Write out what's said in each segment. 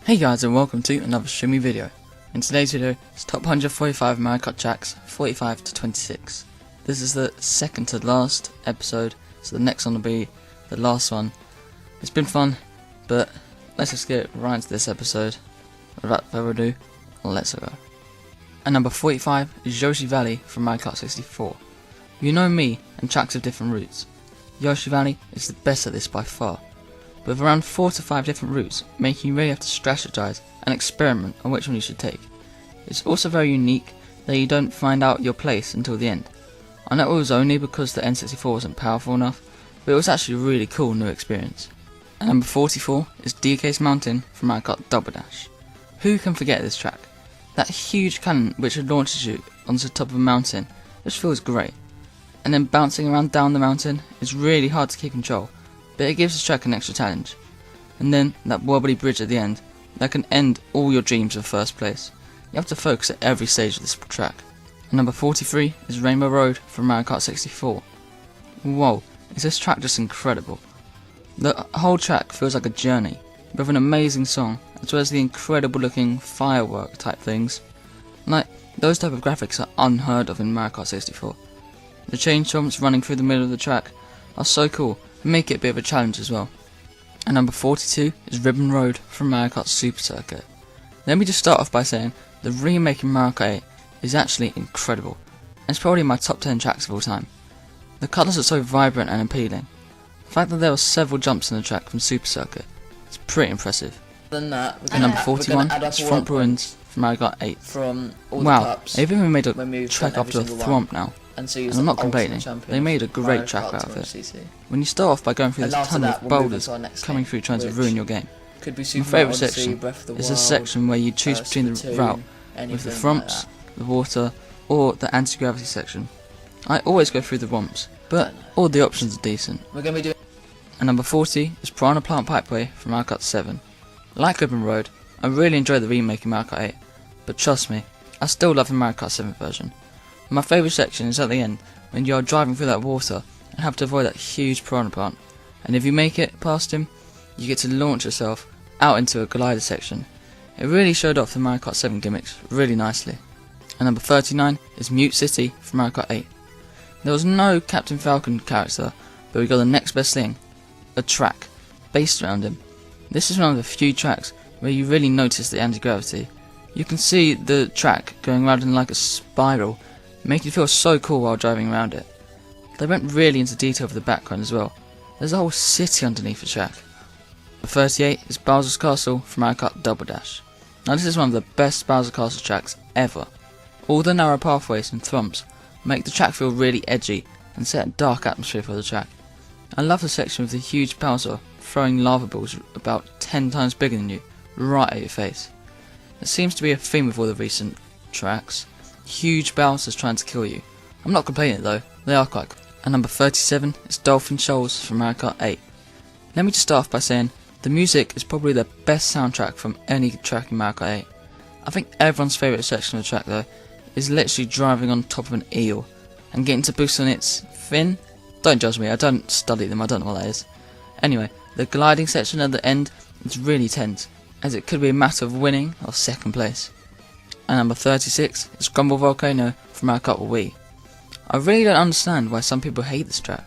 Hey guys, and welcome to another streaming video. In today's video, it's top 145 Mario Kart tracks, 45 to 26. This is the second to last episode, so the next one will be the last one. It's been fun, but let's just get right into this episode. Without further ado, let's go. And number 45 is Yoshi Valley from Mario Kart 64. You know me and tracks of different routes. Yoshi Valley is the best at this by far, with around 4 to 5 different routes, making you really have to strategize and experiment on which one you should take. It's also very unique that you don't find out your place until the end. I know it was only because the N64 wasn't powerful enough, but it was actually a really cool new experience. And number 44 is DK's Mountain from Mario Kart Double Dash. Who can forget this track? That huge cannon which launches you onto the top of a mountain just feels great. And then bouncing around down the mountain is really hard to keep control, but it gives the track an extra challenge. And then that wobbly bridge at the end, that can end all your dreams of first place. You have to focus at every stage of this track. And number 43 is Rainbow Road from Mario Kart 64. Whoa, is this track just incredible. The whole track feels like a journey, with an amazing song, as well as the incredible looking firework type things. Like, those type of graphics are unheard of in Mario Kart 64. The change jumps running through the middle of the track are so cool and make it a bit of a challenge as well. And number 42 is Ribbon Road from Mario Kart Super Circuit. Let me just start off by saying the remake in Mario Kart 8 is actually incredible, and it's probably my top 10 tracks of all time. The colours are so vibrant and appealing. The fact that there were several jumps in the track from Super Circuit is pretty impressive. And number 41 is Thwomp Ruins from Mario Kart 8. From all wow, the cups, they've even made when a we've track done after a every single Thwomp now. and so And I'm not complaining, they made a great track out of it. When you start off by going through And this after tunnel that, of we'll move boulders on to our next coming game, through trying to which ruin your game. could be My Super favourite Odyssey, section Breath of the is Wild, the section where you choose between the Splatoon, route with the anything thrumps, like that. the water, or the anti-gravity section. I always go through the romps, but all the options are decent. We're going to be doing And number 40 is Piranha Plant Pipeway from Mario Kart 7. Like Ribbon Road, I really enjoy the remake in Mario Kart 8, but trust me, I still love the Mario Kart 7 version. My favourite section is at the end, when you are driving through that water and have to avoid that huge piranha plant, and if you make it past him, you get to launch yourself out into a glider section. It really showed off the Mario Kart 7 gimmicks really nicely. And number 39 is Mute City from Mario Kart 8. There was no Captain Falcon character, but we got the next best thing, a track, based around him. This is one of the few tracks where you really notice the anti-gravity. You can see the track going around in like a spiral, making you feel so cool while driving around it. They went really into detail with the background as well. There's a whole city underneath the track. Number 38 is Bowser's Castle from Mario Kart Double Dash. Now this is one of the best Bowser Castle tracks ever. All the narrow pathways and thwomps make the track feel really edgy and set a dark atmosphere for the track. I love the section with the huge Bowser throwing lava balls about 10 times bigger than you, right at your face. It seems to be a theme with all the recent tracks. Huge Bowsers trying to kill you. I'm not complaining though, they are quite cool. And number 37 is Dolphin Shoals from Mario Kart 8. Let me just start off by saying, the music is probably the best soundtrack from any track in Mario Kart 8. I think everyone's favourite section of the track though, is literally driving on top of an eel, and getting to boost on its fin. Don't judge me, I don't study them, I don't know what that is. Anyway, the gliding section at the end is really tense, as it could be a matter of winning or second place. And number 36 is Grumble Volcano from Mario Kart Wii. I really don't understand why some people hate this track.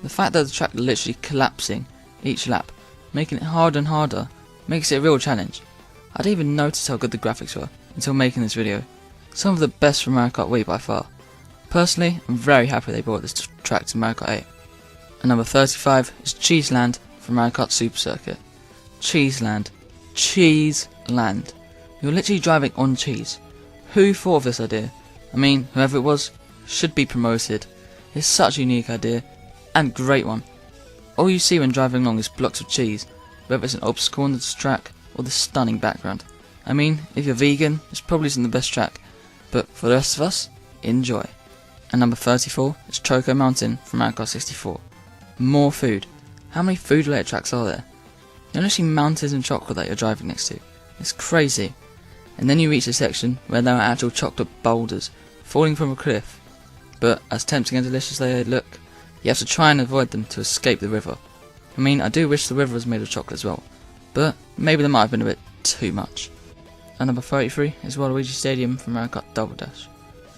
The fact that the track literally collapsing each lap, making it harder and harder, makes it a real challenge. I didn't even notice how good the graphics were until making this video. Some of the best from Mario Kart Wii by far. Personally, I'm very happy they brought this track to Mario Kart 8. And number 35 is Cheeseland from Mario Kart Super Circuit. Cheeseland. Cheeseland. You're literally driving on cheese. Who thought of this idea? I mean, whoever it was, should be promoted. It's such a unique idea, and great one. All you see when driving along is blocks of cheese, whether it's an obstacle on the track or the stunning background. I mean, if you're vegan, this probably isn't the best track, but for the rest of us, enjoy. And number 34 is Choco Mountain from Mario Kart 64. More food. How many food related tracks are there? You only see mountains and chocolate that you're driving next to. It's crazy. And then you reach a section where there are actual chocolate boulders falling from a cliff. But as tempting and delicious they look, you have to try and avoid them to escape the river. I mean, I do wish the river was made of chocolate as well, but maybe that might have been a bit too much. And number 33 is Waluigi Stadium from Mario Kart Double Dash.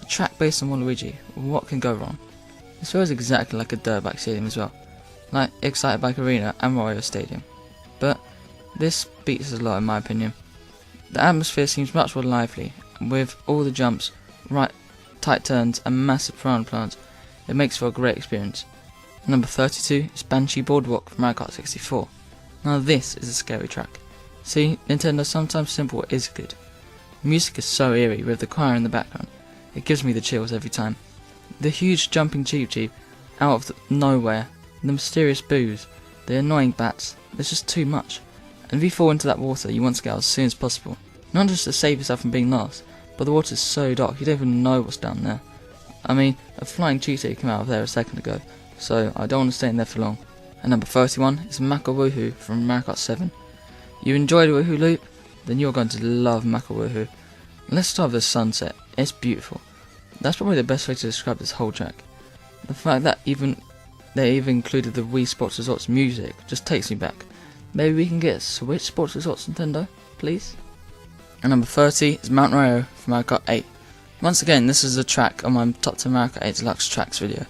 A track based on Waluigi, what can go wrong? This feels exactly like a dirtbag stadium as well, like Excite Bike Arena and Mario Stadium. But this beats us a lot in my opinion. The atmosphere seems much more lively, with all the jumps, right tight turns and massive piranha plants. It makes for a great experience. Number 32 is Banshee Boardwalk from Mario Kart 64. Now this is a scary track. See, Nintendo sometimes simple is good. The music is so eerie with the choir in the background. It gives me the chills every time. The huge jumping Cheep Cheep out of nowhere, the mysterious boos, the annoying bats, there's just too much. And if you fall into that water, you want to get out as soon as possible. Not just to save yourself from being lost, but the water is so dark you don't even know what's down there. I mean, a flying cheetah came out of there a second ago, so I don't want to stay in there for long. And number 31 is Mako Woohoo from Mario Kart 7. You enjoyed Woohoo Loop? Then you're going to love Mako Woohoo. Let's start with the sunset. It's beautiful. That's probably the best way to describe this whole track. The fact that they even included the Wii Sports Resorts music just takes me back. Maybe we can get Switch Sports Resorts Nintendo, please? And number 30 is Mount Rio from Mario Kart 8. Once again, this is a track on my Top 10 Mario Kart 8 Deluxe Tracks video.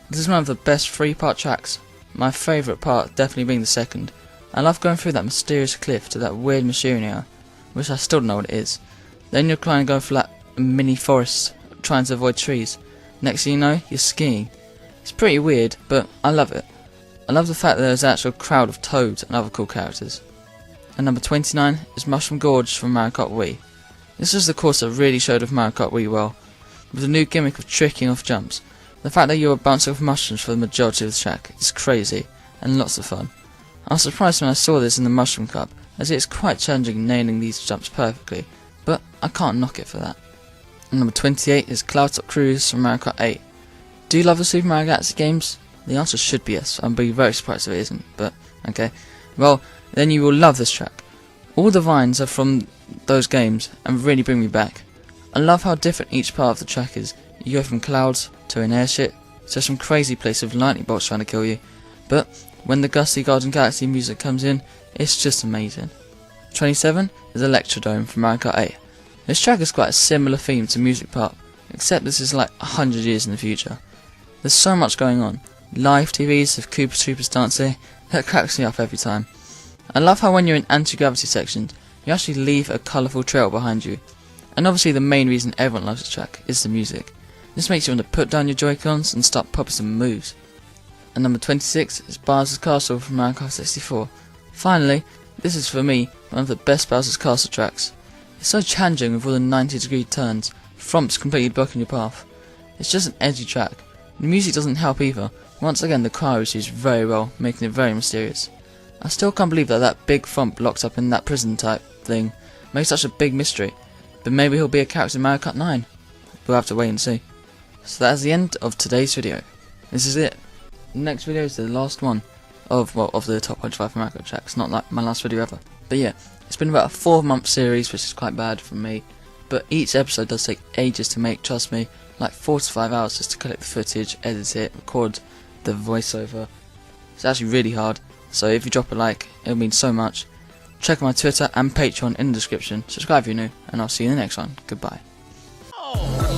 This is one of the best 3-part tracks, my favourite part definitely being the second. I love going through that mysterious cliff to that weird machine area, which I still don't know what it is. Then you're trying to go for that mini forest, trying to avoid trees. Next thing you know, you're skiing. It's pretty weird, but I love it. I love the fact that there's an actual crowd of toads and other cool characters. And number 29 is Mushroom Gorge from Mario Kart Wii. This is the course that really showed off Mario Kart Wii well, with the new gimmick of tricking off jumps. The fact that you were bouncing off mushrooms for the majority of the track is crazy, and lots of fun. I was surprised when I saw this in the Mushroom Cup, as it is quite challenging nailing these jumps perfectly, but I can't knock it for that. And number 28 is Cloudtop Cruise from Mario Kart 8. Do you love the Super Mario Galaxy games? The answer should be yes. I'd be very surprised if it isn't, but okay. Well, then you will love this track. All the vines are from those games and really bring me back. I love how different each part of the track is. You go from clouds to an airship to some crazy place with lightning bolts trying to kill you, but when the gusty Garden Galaxy music comes in, it's just amazing. 27 is Electrodome from Mario Kart 8. This track has quite a similar theme to Music Park, except this is like 100 years in the future. There's so much going on. Live TVs of Koopa Troopas dancing, that cracks me up every time. I love how when you're in anti-gravity sections, you actually leave a colourful trail behind you. And obviously the main reason everyone loves this track is the music. This makes you want to put down your Joy-Cons and start popping some moves. And number 26 is Bowser's Castle from Mario Kart 64. Finally, this is for me one of the best Bowser's Castle tracks. It's so challenging with all the 90-degree turns, frumps completely blocking your path. It's just an edgy track. The music doesn't help either. Once again, the choir is used very well, making it very mysterious. I still can't believe that that big frump locked up in that prison type thing makes such a big mystery. But maybe he'll be a character in Mario Kart 9. We'll have to wait and see. So that's the end of today's video. This is it. The next video is the last one of the top 105 Mario Kart tracks. Not like my last video ever. But yeah, it's been about a 4-month series, which is quite bad for me. But each episode does take ages to make, trust me. Like 4 to 5 hours just to collect the footage, edit it, record the voiceover. It's actually really hard. So if you drop a like, it would mean so much. Check out my Twitter and Patreon in the description. Subscribe if you're new, and I'll see you in the next one. Goodbye. Oh.